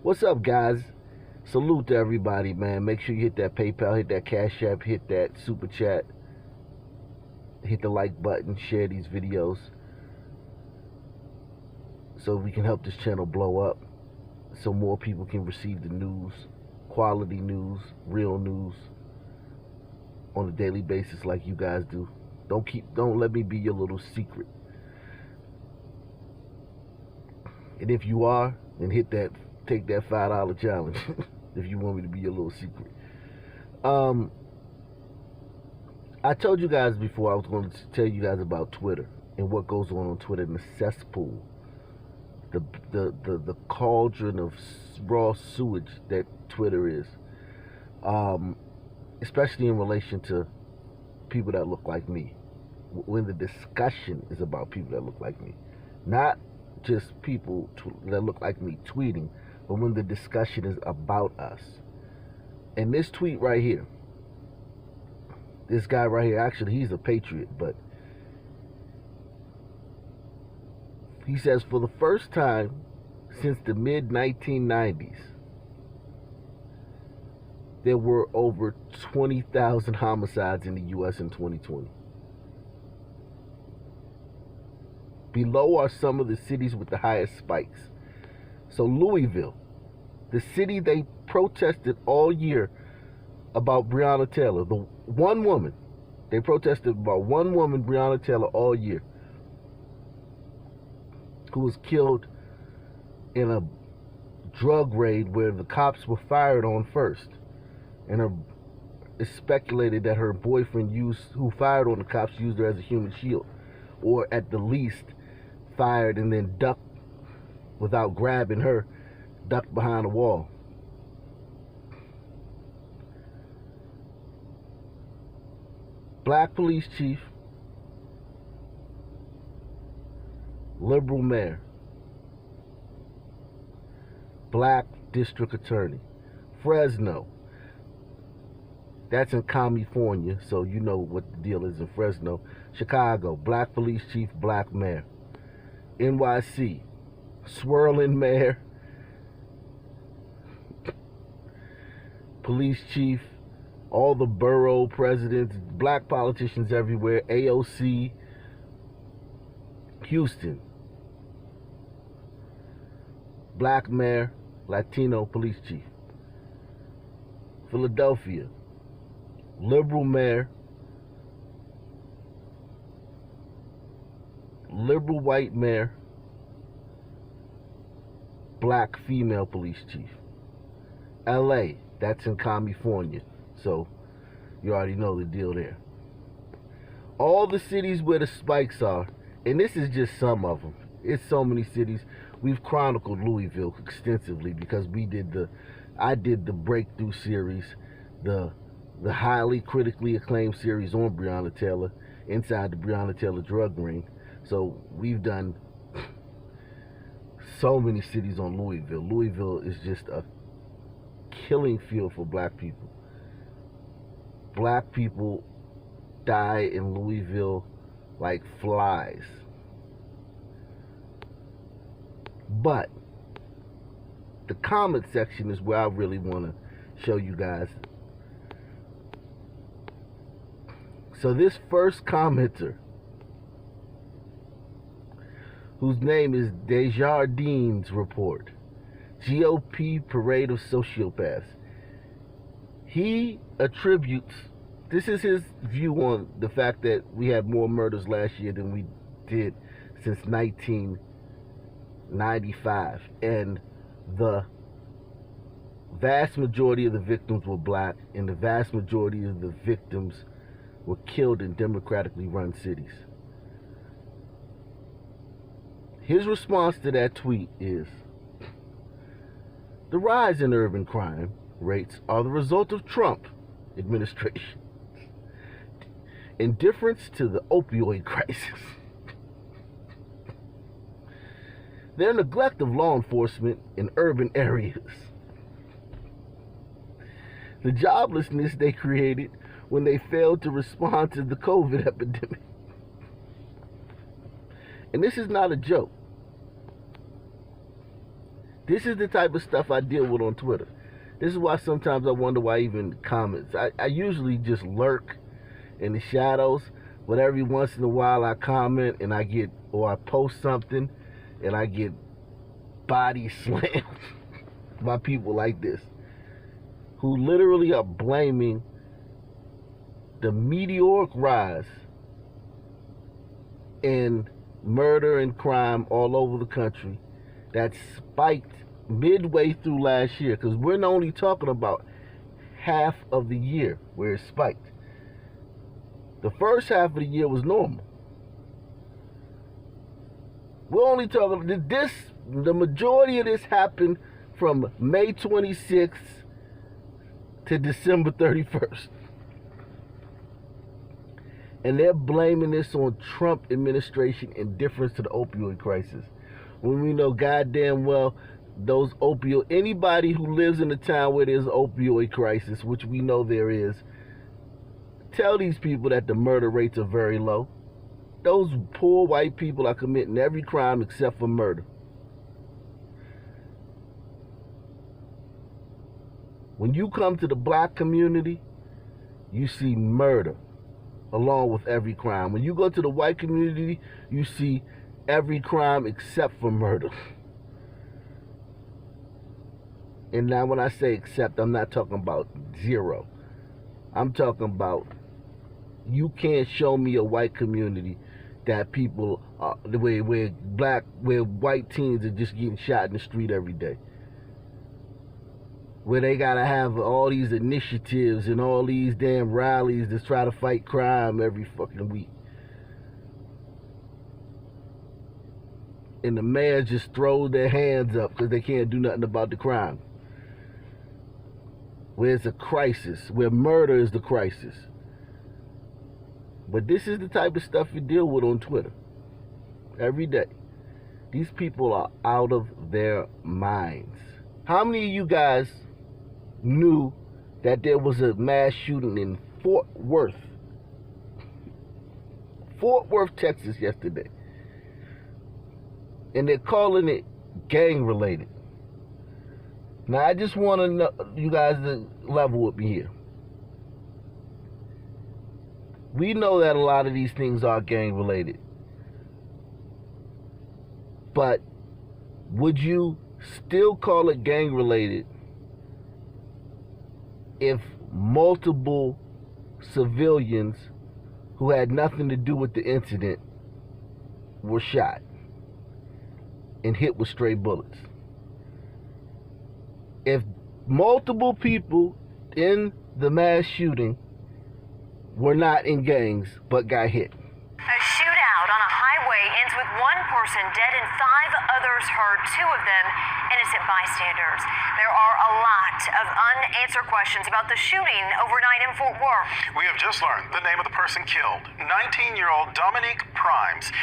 What's up, guys? Salute to everybody, man. Make sure you hit that PayPal, hit that Cash App, hit that Super Chat, hit the like button, share these videos so we can help this channel blow up, so more people can receive the news, quality news, real news on a daily basis like you guys do. Don't let me be your little secret. And if you are, then take that $5 challenge if you want me to be your little secret. I told you guys before I was going to tell you guys about Twitter and what goes on Twitter in the cesspool, the cauldron of raw sewage that Twitter is, especially in relation to people that look like me. When the discussion is about people that look like me, not just people that look like me tweeting, but when the discussion is about us. And this tweet right here, this guy right here, actually he's a patriot, but he says, for the first time since the mid-1990s, there were over 20,000 homicides in the U.S. in 2020. Below are some of the cities with the highest spikes. So Louisville, the city they protested all year about Breonna Taylor, the one woman, they protested about one woman, Breonna Taylor, all year, who was killed in a drug raid where the cops were fired on first. And it's speculated that her boyfriend who fired on the cops, used her as a human shield, or at the least fired and then ducked without grabbing her, ducked behind a wall. Black police chief, liberal mayor, black district attorney. Fresno, that's in California, so you know what the deal is in Fresno. Chicago, black police chief, black mayor. NYC, swirling mayor, police chief, all the borough presidents, black politicians everywhere. AOC, Houston, black mayor, Latino police chief. Philadelphia, liberal mayor, liberal white mayor, black female police chief. LA, that's in California, so you already know the deal there. All the cities where the spikes are, and this is just some of them. It's so many cities. We've chronicled Louisville extensively because I did the Breakthrough series, the highly critically acclaimed series on Breonna Taylor, inside the Breonna Taylor drug ring. So we've done so many cities on Louisville. Louisville is just a killing field for black people. Black people die in Louisville like flies. But the comment section is where I really want to show you guys. So this first commenter, whose name is Desjardins Report, GOP Parade of Sociopaths, he attributes, this is his view on the fact that we had more murders last year than we did since 1995, and the vast majority of the victims were black, and the vast majority of the victims were killed in democratically run cities. His response to that tweet is, the rise in urban crime rates are the result of Trump administration indifference to the opioid crisis, their neglect of law enforcement in urban areas, the joblessness they created when they failed to respond to the COVID epidemic. And this is not a joke. This is the type of stuff I deal with on Twitter. This is why sometimes I wonder why I even comments. I usually just lurk in the shadows, but every once in a while I comment and I post something and I get body slammed by people like this who literally are blaming the meteoric rise in murder and crime all over the country that spiked midway through last year, because we're only talking about half of the year where it spiked. The first half of the year was normal. We're only talking this. The majority of this happened from May 26th to December 31st. And they're blaming this on Trump administration indifference to the opioid crisis. When we know goddamn well those anybody who lives in a town where there's an opioid crisis, which we know there is, tell these people that the murder rates are very low. Those poor white people are committing every crime except for murder. When you come to the black community, you see murder along with every crime. When you go to the white community, you see every crime except for murder. And now when I say except, I'm not talking about zero. I'm talking about, you can't show me a white community that people where white teens are just getting shot in the street every day, where they gotta have all these initiatives and all these damn rallies to try to fight crime every fucking week. And the mayor just throws their hands up because they can't do nothing about the crime. Where it's a crisis, where murder is the crisis. But this is the type of stuff you deal with on Twitter every day. These people are out of their minds. How many of you guys knew that there was a mass shooting in Fort Worth, Texas yesterday? And they're calling it gang related. Now I just want to know you guys to level with me here. We know that a lot of these things are gang related. But would you still call it gang related if multiple civilians who had nothing to do with the incident were shot and hit with stray bullets? If multiple people in the mass shooting were not in gangs but got hit. A shootout on a highway ends with one person dead and 5 others hurt, 2 of them innocent bystanders. There are a lot of unanswered questions about the shooting overnight in Fort Worth. We have just learned the name of the person killed, 19-year-old Dominique Primes.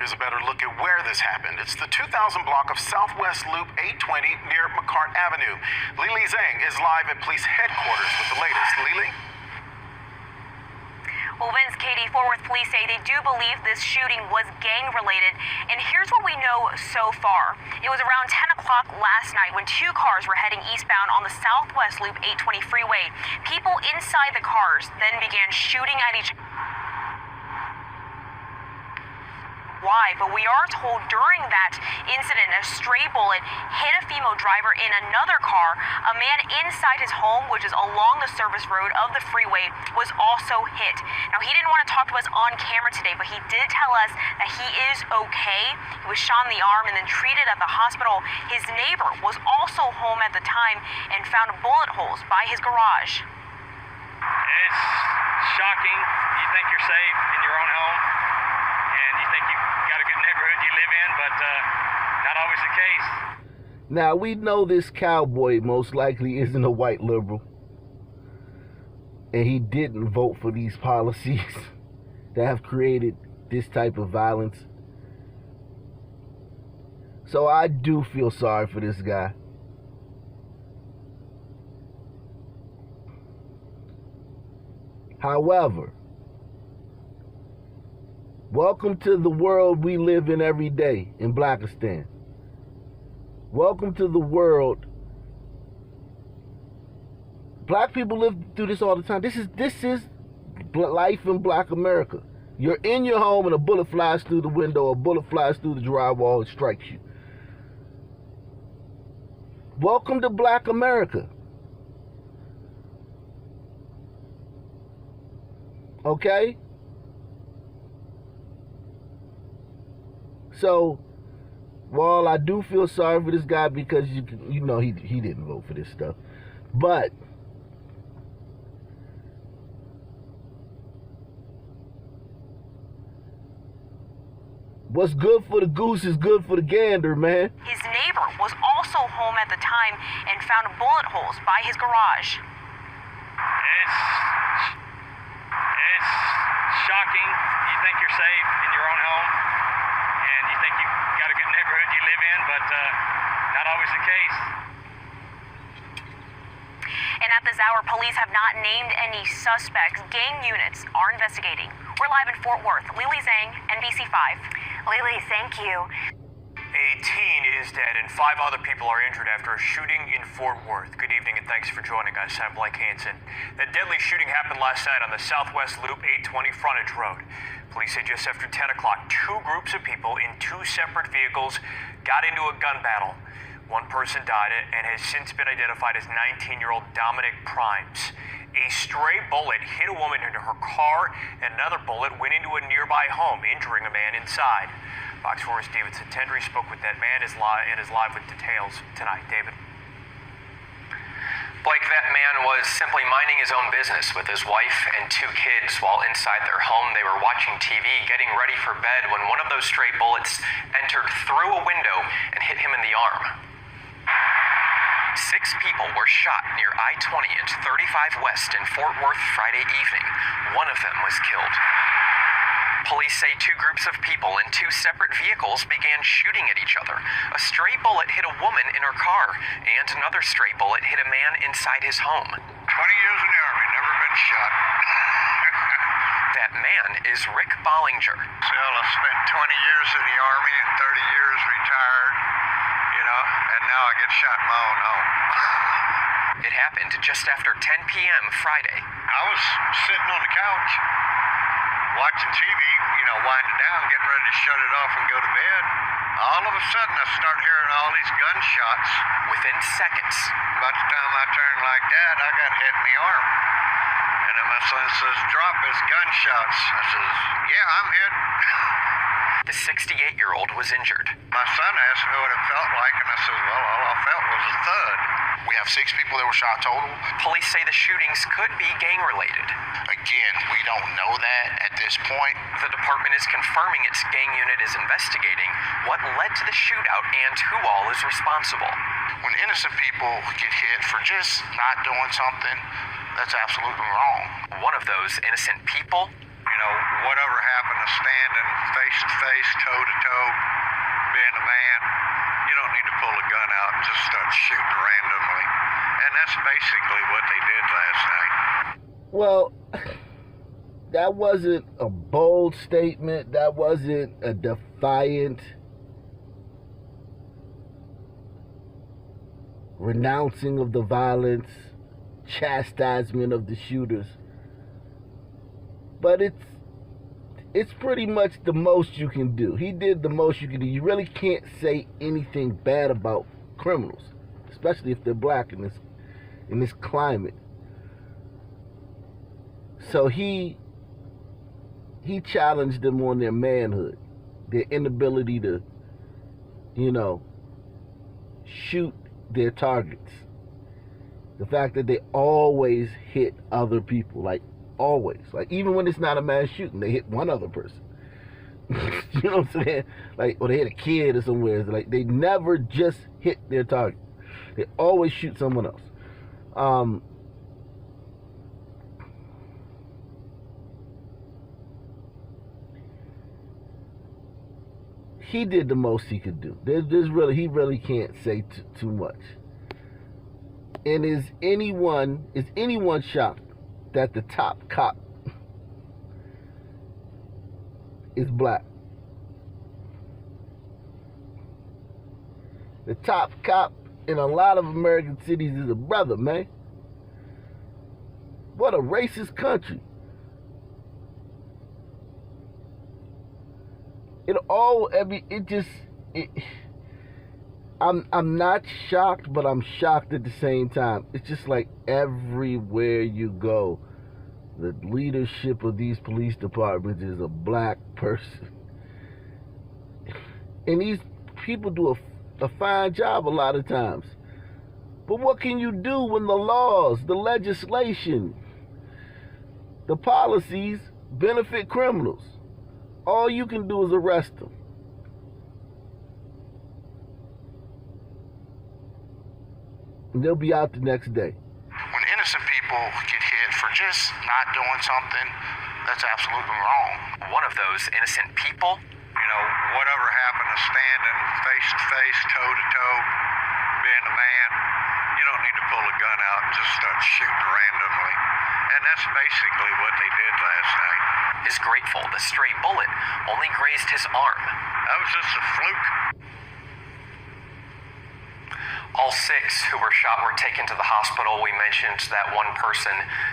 Here's a better look at where this happened. It's the 2000 block of Southwest Loop 820 near McCart Avenue. Lily Zhang is live at police headquarters with the latest. Lily? Well, Vince, Katie, Fort Worth police say they do believe this shooting was gang-related, and here's what we know so far. It was around 10 o'clock last night when 2 cars were heading eastbound on the Southwest Loop 820 freeway. People inside the cars then began shooting at each other. Why, but we are told during that incident, a stray bullet hit a female driver in another car. A man inside his home, which is along the service road of the freeway, was also hit. Now, he didn't want to talk to us on camera today, but he did tell us that he is okay. He was shot in the arm and then treated at the hospital. His neighbor was also home at the time and found bullet holes by his garage. It's shocking. You think you're safe in your own home, and you think you've got a good neighborhood you live in, but not always the case. Now, we know this cowboy most likely isn't a white liberal, and he didn't vote for these policies that have created this type of violence. So I do feel sorry for this guy. However, welcome to the world we live in every day in Blackistan. Welcome to the world. Black people live through this all the time. This is life in Black America. You're in your home and a bullet flies through the window, a bullet flies through the drywall and strikes you. Welcome to Black America. Okay? So, while I do feel sorry for this guy because you know he didn't vote for this stuff, but what's good for the goose is good for the gander, man. His neighbor was also home at the time and found bullet holes by his garage. It's shocking. You think you're safe in your own home, and you think you've got a good neighborhood you live in, but not always the case. And at this hour, police have not named any suspects. Gang units are investigating. We're live in Fort Worth. Lily Zhang, NBC5. Lily, thank you. A teen is dead and 5 other people are injured after a shooting in Fort Worth. Good evening and thanks for joining us. I'm Blake Hansen. The deadly shooting happened last night on the Southwest Loop 820 frontage road. Police say just after 10 o'clock, 2 groups of people in 2 separate vehicles got into a gun battle. 1 person died and has since been identified as 19-year-old Dominic Primes. A stray bullet hit a woman into her car, and another bullet went into a nearby home, injuring a man inside. Fox 4's David Satendry spoke with that man and is live with details tonight. David. Blake, that man was simply minding his own business with his wife and 2 kids while inside their home. They were watching TV, getting ready for bed, when one of those stray bullets entered through a window and hit him in the arm. 6 people were shot near I-20 and 35 West in Fort Worth Friday evening. 1 of them was killed. Police say 2 groups of people in 2 separate vehicles began shooting at each other. A stray bullet hit a woman in her car, and another stray bullet hit a man inside his home. 20 years in the Army, never been shot. That man is Rick Bollinger. Well, I spent 20 years in the Army and 30 years retired, and now I get shot in my own home. It happened just after 10 p.m. Friday. I was sitting on the couch, watching TV, winding down, getting ready to shut it off and go to bed. All of a sudden, I start hearing all these gunshots. Within seconds. By the time I turned like that, I got hit in the arm. And then my son says, "Drop his gunshots." I says, "Yeah, I'm hit." The 68-year-old was injured. My son asked me what it felt like, and I said, "Well, all I felt was a thud." We have 6 people that were shot total. Police say the shootings could be gang-related. Again, we don't know that at this point. The department is confirming its gang unit is investigating what led to the shootout and who all is responsible. When innocent people get hit for just not doing something, that's absolutely wrong. One of those innocent people, Whatever happened to standing face to face, toe to toe, being a man, you don't need to pull a gun out and just start shooting randomly. And that's basically what they did last night. Well, that wasn't a bold statement. That wasn't a defiant renouncing of the violence, chastisement of the shooters. But it's pretty much the most you can do. He did the most you can do. You really can't say anything bad about criminals, especially if they're black in this climate. So he challenged them on their manhood, their inability to, shoot their targets. The fact that they always hit other people, always. Even when it's not a mass shooting, they hit one other person. You know what I'm saying? Or they hit a kid or somewhere. They never just hit their target. They always shoot someone else. He did the most he could do. He really can't say too much. And is anyone shocked that the top cop is black? The top cop in a lot of American cities is a brother, man. What a racist country. I'm not shocked, but I'm shocked at the same time. It's just like everywhere you go, the leadership of these police departments is a black person. And these people do a fine job a lot of times. But what can you do when the laws, the legislation, the policies benefit criminals? All you can do is arrest them. And they'll be out the next day. When innocent people get hit for just not doing something that's absolutely wrong. One of those innocent people? You know, whatever happened to standing face to face, toe to toe, being a man, you don't need to pull a gun out and just start shooting randomly. And that's basically what they did last night. Is grateful the stray bullet only grazed his arm. That was just a fluke. All 6 who were shot were taken to the hospital. We mentioned that one person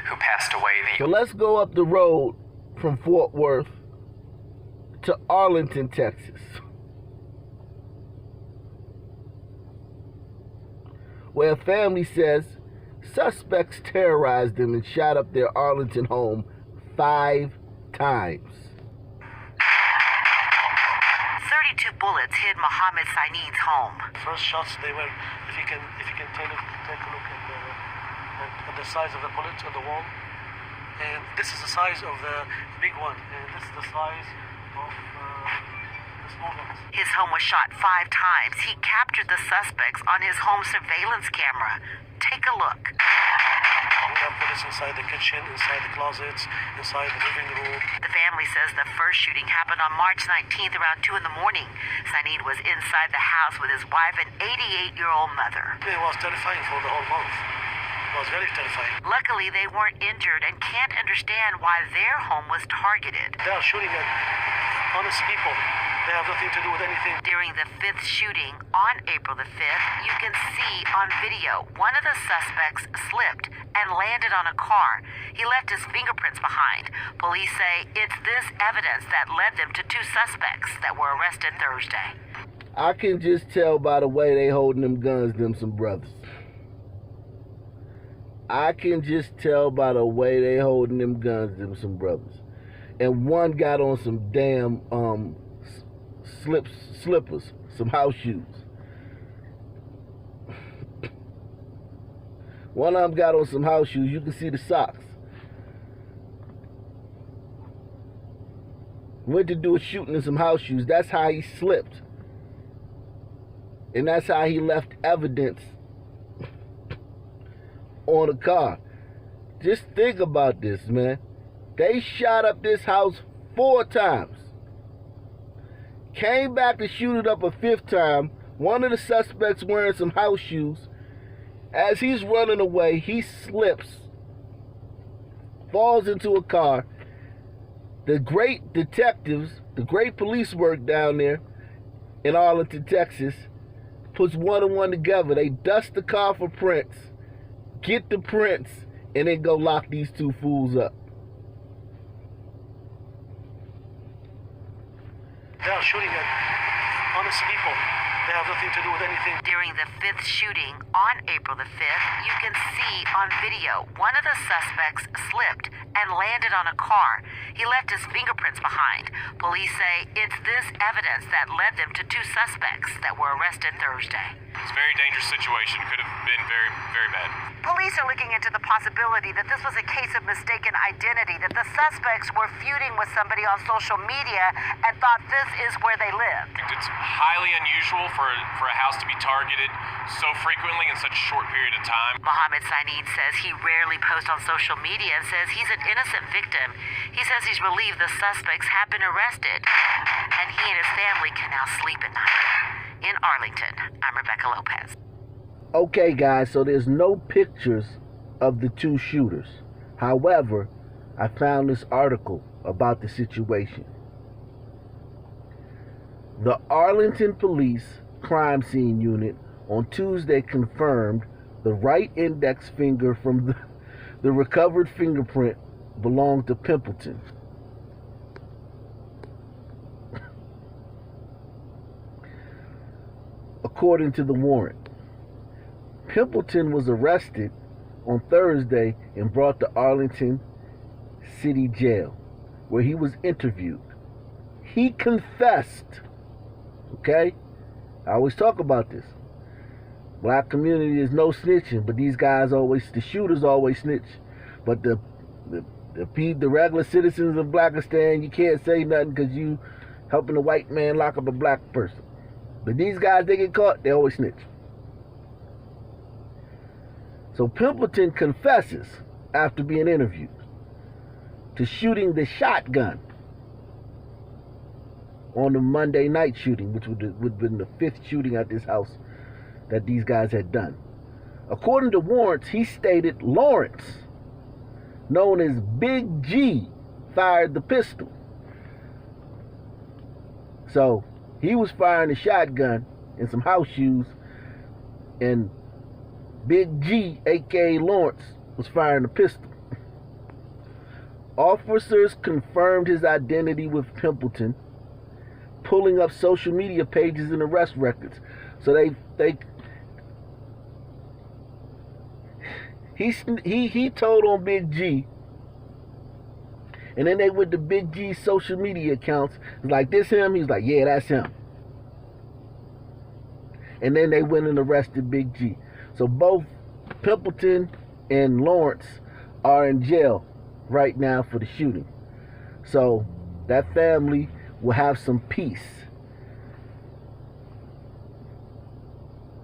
who passed away. So let's go up the road from Fort Worth to Arlington, Texas, where a family says suspects terrorized them and shot up their Arlington home 5 times. 32 bullets hit Mohammed Sainid's home. First shots, they were, if you can take a look at the size of the bullets on the wall. And this is the size of the big one, and this is the size of the small ones. His home was shot 5 times. He captured the suspects on his home surveillance camera. Take a look. We have bullets inside the kitchen, inside the closets, inside the living room. The family says the first shooting happened on March 19th around 2 in the morning. Sainid was inside the house with his wife and 88-year-old mother. It was terrifying for the whole month. It was very terrifying. Luckily, they weren't injured and can't understand why their home was targeted. They are shooting at honest people. They have nothing to do with anything. During the 5th shooting on April the 5th, you can see on video one of the suspects slipped and landed on a car. He left his fingerprints behind. Police say it's this evidence that led them to 2 suspects that were arrested Thursday. I can just tell by the way they holding them guns, them some brothers. I can just tell by the way they holding them guns, them some brothers. And one got on some damn slippers, some house shoes. One of them got on some house shoes. You can see the socks. Went to do a shooting in some house shoes. That's how he slipped. And that's how he left evidence on the car. Just think about this, man. They shot up this house 4 times. Came back to shoot it up a 5th time. One of the suspects wearing some house shoes. As he's running away, he slips, falls into a car. The great detectives, the great police work down there in Arlington, Texas, puts 1 and 1 together. They dust the car for prints, get the prints, and then go lock these 2 fools up. They are shooting at honest people. They have nothing to do with anything. During the 5th shooting on April the 5th, you can see on video one of the suspects slipped and landed on a car. He left his fingerprints behind. Police say it's this evidence that led them to 2 suspects that were arrested Thursday. It's a very dangerous situation. Could have been very, very bad. Police are looking into the possibility that this was a case of mistaken identity, that the suspects were feuding with somebody on social media and thought this is where they lived. It's highly unusual for a house to be targeted so frequently in such a short period of time. Mohammed Sainid says he rarely posts on social media and says he's an innocent victim. He says he's relieved the suspects have been arrested and he and his family can now sleep at night. In Arlington, I'm Rebecca Lopez. Okay, guys, so there's no pictures of the 2 shooters. However, I found this article about the situation. The Arlington police crime scene unit on Tuesday confirmed the right index finger from the recovered fingerprint belonged to Pimpleton. According to the warrant, Pimpleton was arrested on Thursday and brought to Arlington City Jail, where he was interviewed. He confessed. Okay? I always talk about this. Black community is no snitching, but these guys the shooters always snitch. But the regular citizens of Blackistan, you can't say nothing because you helping a white man lock up a black person. But these guys, they get caught, they always snitch. So Pimpleton confesses after being interviewed to shooting the shotgun on the Monday night shooting, which would have been the 5th shooting at this house that these guys had done. According to warrants, he stated Lawrence, known as Big G, fired the pistol. So he was firing a shotgun and some house shoes, and Big G, aka Lawrence, was firing a pistol. Officers confirmed his identity with Pimpleton, pulling up social media pages and arrest records. So he told on Big G, and then they went to Big G's social media accounts. It's like, this him? He's like, yeah, that's him. And then they went and arrested Big G. So both Pimpleton and Lawrence are in jail right now for the shooting. So that family will have some peace.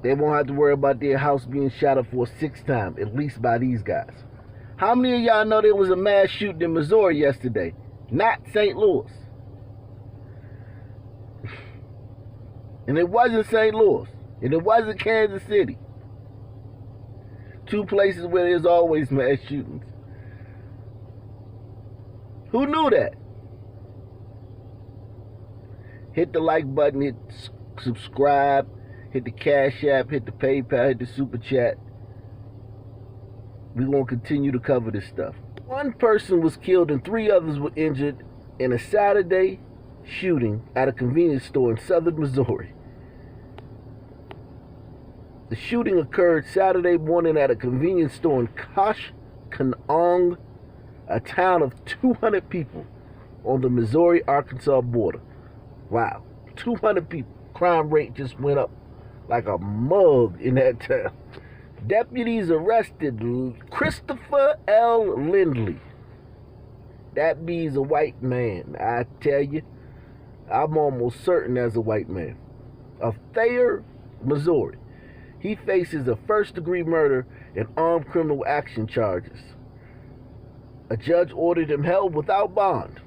They won't have to worry about their house being shot up for a 6th time, at least by these guys. How many of y'all know there was a mass shooting in Missouri yesterday? Not St. Louis. And it wasn't St. Louis. And it wasn't Kansas City. 2 places where there's always mass shootings. Who knew that? Hit the like button, hit subscribe, hit the Cash App, hit the PayPal, hit the Super Chat. We're going to continue to cover this stuff. 1 person was killed and 3 others were injured in a Saturday shooting at a convenience store in southern Missouri. The shooting occurred Saturday morning at a convenience store in Koshkonong, a town of 200 people on the Missouri-Arkansas border. Wow, 200 people. Crime rate just went up like a mug in that town. Deputies arrested Christopher L. Lindley. That means a white man, I tell you. I'm almost certain that's a white man. Of Thayer, Missouri. He faces a first-degree murder and armed criminal action charges. A judge ordered him held without bond.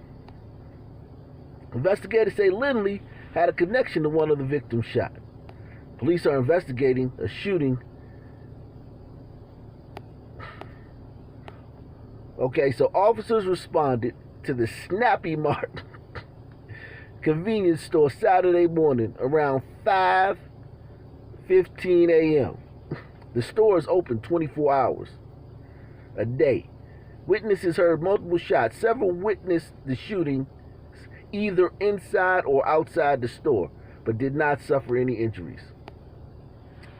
Investigators say Lindley had a connection to one of the victims shot. Police are investigating a shooting. Okay, so officers responded to the Snappy Mart convenience store Saturday morning around 5:15 a.m. The store is open 24 hours a day. Witnesses heard multiple shots. Several witnessed the shooting either inside or outside the store, but did not suffer any injuries.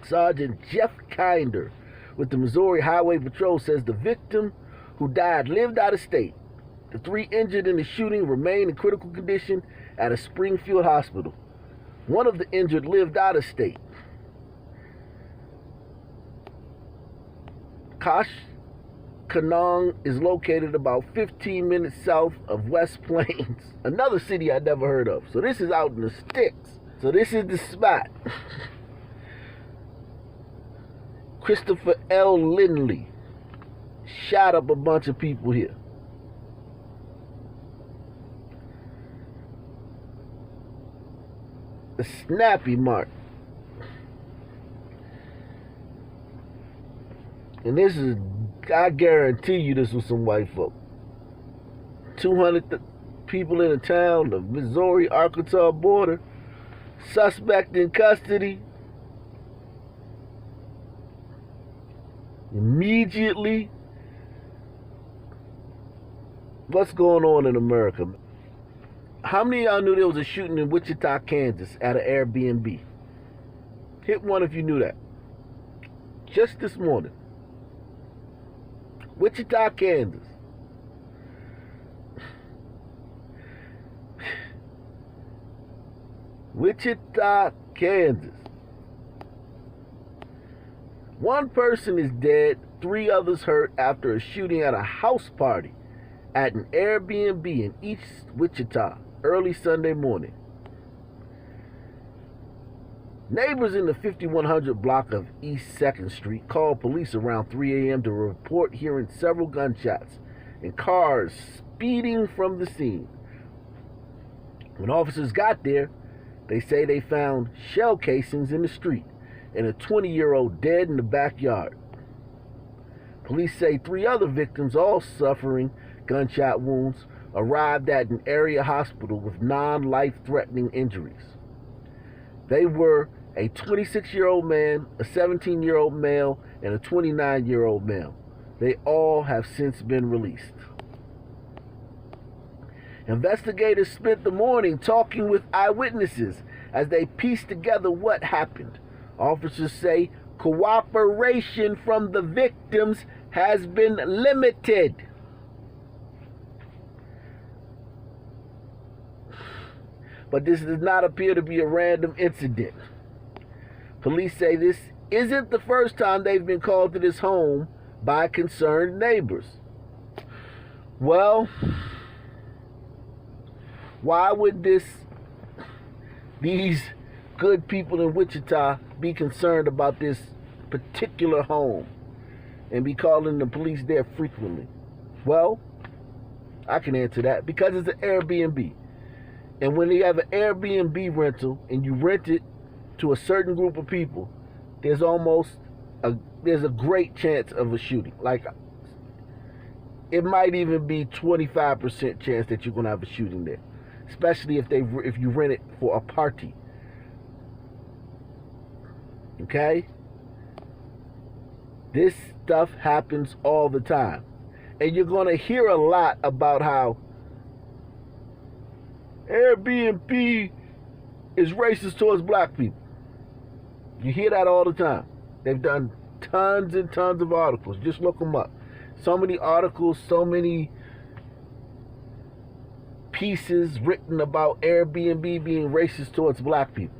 Sergeant Jeff Kinder with the Missouri Highway Patrol says the victim who died lived out of state. The 3 injured in the shooting remain in critical condition at a Springfield hospital. One of the injured lived out of state. Koshkonong is located about 15 minutes south of West Plains, another city I never heard of. So this is out in the sticks. So this is the spot. Christopher L. Lindley shot up a bunch of people here. The Snappy Mart. And this is, I guarantee you this was some white folk. 200 people in a town, the Missouri-Arkansas border. Suspect in custody. Immediately. What's going on in America? How many of y'all knew there was a shooting in Wichita, Kansas at an Airbnb? Hit one if you knew that. Just this morning. Wichita, Kansas. Wichita, Kansas. One person is dead, 3 others hurt after a shooting at a house party at an Airbnb in East Wichita early Sunday morning. Neighbors in the 5100 block of East 2nd Street called police around 3 a.m. to report hearing several gunshots and cars speeding from the scene. When officers got there, they say they found shell casings in the street and a 20-year-old dead in the backyard. Police say 3 other victims, all suffering gunshot wounds, arrived at an area hospital with non-life-threatening injuries. They were a 26-year-old man, a 17-year-old male, and a 29-year-old male. They all have since been released. Investigators spent the morning talking with eyewitnesses as they pieced together what happened. Officers say cooperation from the victims has been limited. But this does not appear to be a random incident. Police say this isn't the first time they've been called to this home by concerned neighbors. Well, why would these good people in Wichita be concerned about this particular home and be calling the police there frequently? Well, I can answer that. Because it's an Airbnb. And when you have an Airbnb rental and you rent it to a certain group of people, there's a great chance of a shooting. Like, it might even be 25% chance that you're going to have a shooting there. Especially if you rent it for a party. Okay? This stuff happens all the time. And you're going to hear a lot about how Airbnb is racist towards black people. You hear that all the time. They've done tons and tons of articles. Just look them up. So many articles, so many pieces written about Airbnb being racist towards black people.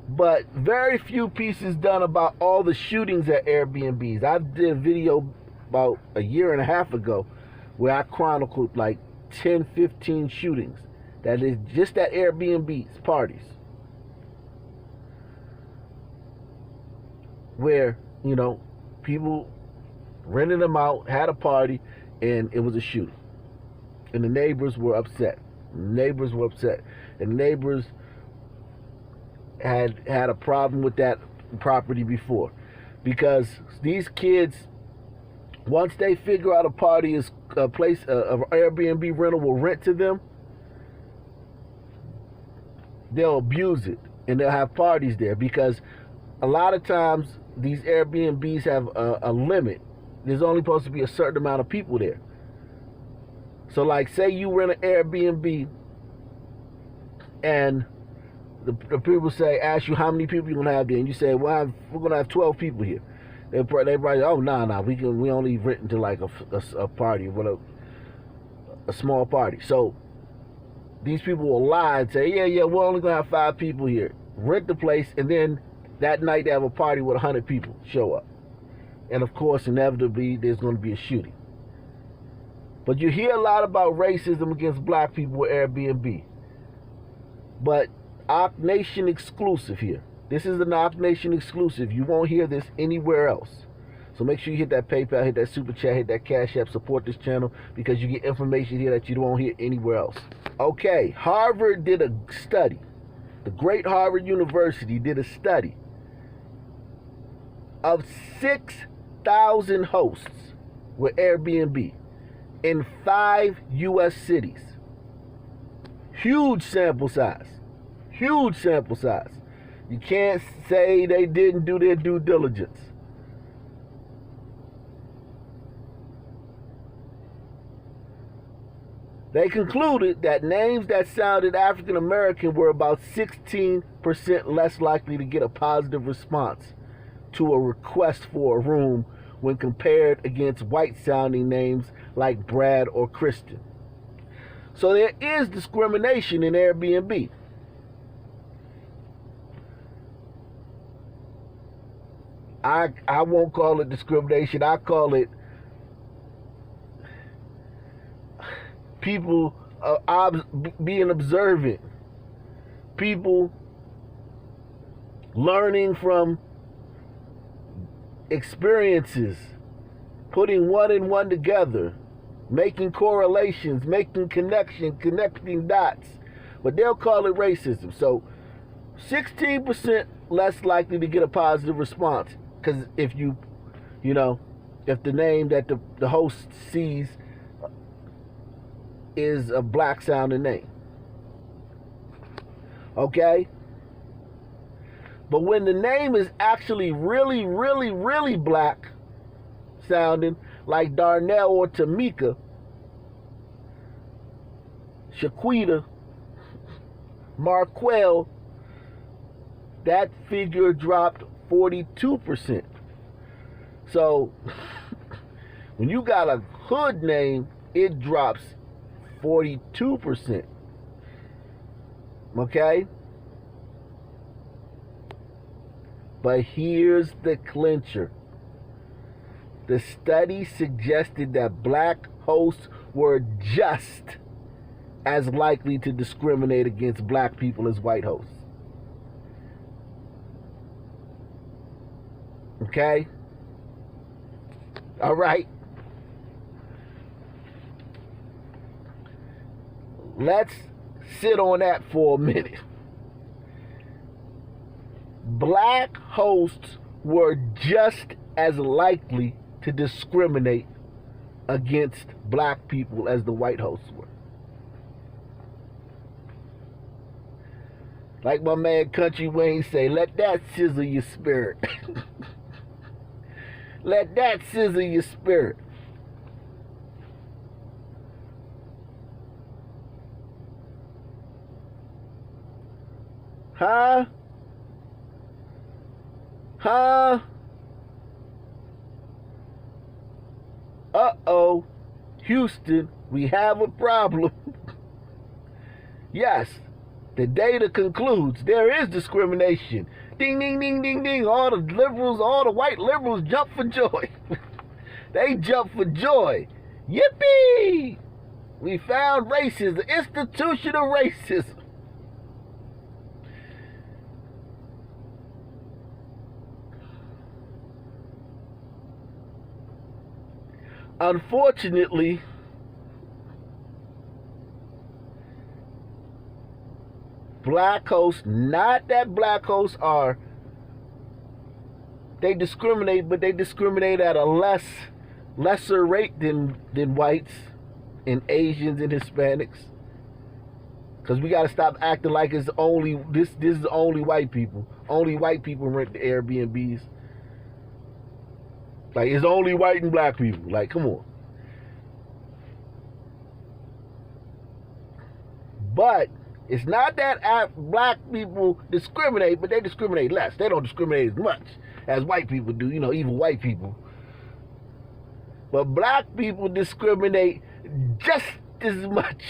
But very few pieces done about all the shootings at Airbnbs. I did a video about a year and a half ago where I chronicled like 10, 15 shootings. That is just at Airbnb's parties. Where, people rented them out, had a party, and it was a shooting. And the neighbors were upset. And the neighbors had a problem with that property before. Because these kids, once they figure out a party is a place, an Airbnb rental will rent to them, they'll abuse it and they'll have parties there, because a lot of times these Airbnbs have a limit. There's only supposed to be a certain amount of people there. So like, say you rent an Airbnb and the people ask you how many people you're going to have there, and you say, well, we're going to have 12 people here. They probably, oh, no, we only rent into like a party, a small party. So these people will lie and say, yeah, we're only going to have 5 people here. Rent the place, and then that night they have a party with 100 people show up. And of course, inevitably, there's going to be a shooting. But you hear a lot about racism against black people with Airbnb. But Ock Nation exclusive here. This is an Ock Nation exclusive. You won't hear this anywhere else. So make sure you hit that PayPal, hit that Super Chat, hit that Cash App, support this channel, because you get information here that you won't hear anywhere else. Okay, Harvard did a study. The great Harvard University did a study of 6,000 hosts with Airbnb in 5 U.S. cities. Huge sample size. Huge sample size. You can't say they didn't do their due diligence. They concluded that names that sounded African American were about 16% less likely to get a positive response to a request for a room when compared against white-sounding names like Brad or Kristen. So there is discrimination in Airbnb. I won't call it discrimination. I call it people being observant. People learning from experiences, putting one and one together, making correlations, making connecting dots. But they'll call it racism. So 16% less likely to get a positive response. Because if if the name that the host sees is a black sounding name. Okay? But when the name is actually really, really, really black sounding, like Darnell or Tamika, Shaquita, Marquel, that figure dropped 42%. So when you got a hood name, it drops 42%. Okay? But here's the clincher. The study suggested that black hosts were just as likely to discriminate against black people as white hosts. Okay? All right. Let's sit on that for a minute. Black hosts were just as likely to discriminate against black people as the white hosts were. Like my man Country Wayne say, let that sizzle your spirit. Let that sizzle your spirit. Huh? Uh-oh. Houston, we have a problem. Yes, the data concludes there is discrimination. Ding, ding, ding, ding, ding. All the liberals, all the white liberals jump for joy. They jump for joy. Yippee! We found racism, institutional racism. Unfortunately, black hosts, not that black hosts are, they discriminate, but they discriminate at a lesser rate than whites and Asians and Hispanics. Because we got to stop acting like it's only, this is only white people. Only white people rent the Airbnbs. Like, it's only white and black people. Like, come on. But it's not that black people discriminate, but they discriminate less. They don't discriminate as much as white people do, even white people. But black people discriminate just as much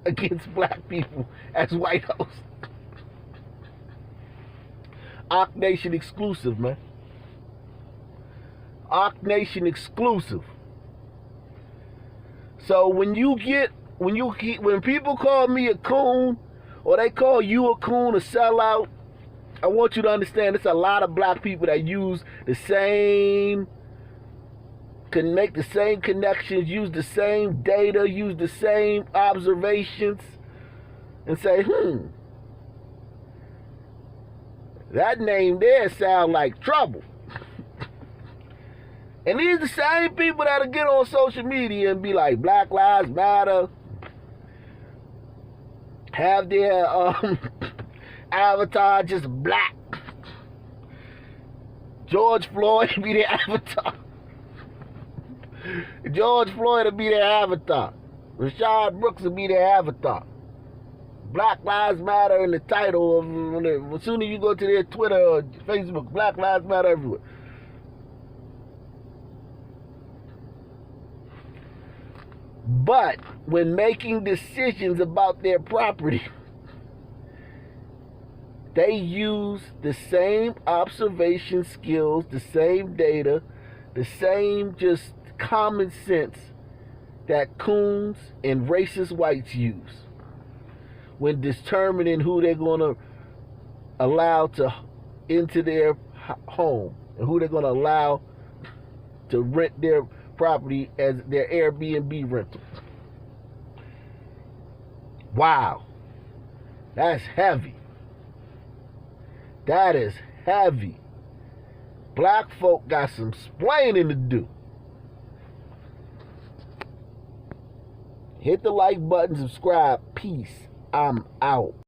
against black people as white hosts. Arc Nation exclusive, man. Arc Nation exclusive. So when people call me a coon, or they call you a coon, a sellout, I want you to understand there's a lot of black people that use the same, can make the same connections, use the same data, use the same observations, and say, that name there sound like trouble. And these are the same people that'll get on social media and be like, Black Lives Matter. have their avatar just black. George Floyd be their avatar. George Floyd will be their avatar. Rashad Brooks will be their avatar. Black Lives Matter in the title of as soon as you go to their Twitter or Facebook, Black Lives Matter everywhere. But when making decisions about their property, they use the same observation skills, the same data, the same just common sense that coons and racist whites use when determining who they're going to allow into their home and who they're going to allow to rent their property as their Airbnb rental. Wow. That's heavy. That is heavy. Black folk got some splaining to do. Hit the like button, subscribe. Peace. I'm out.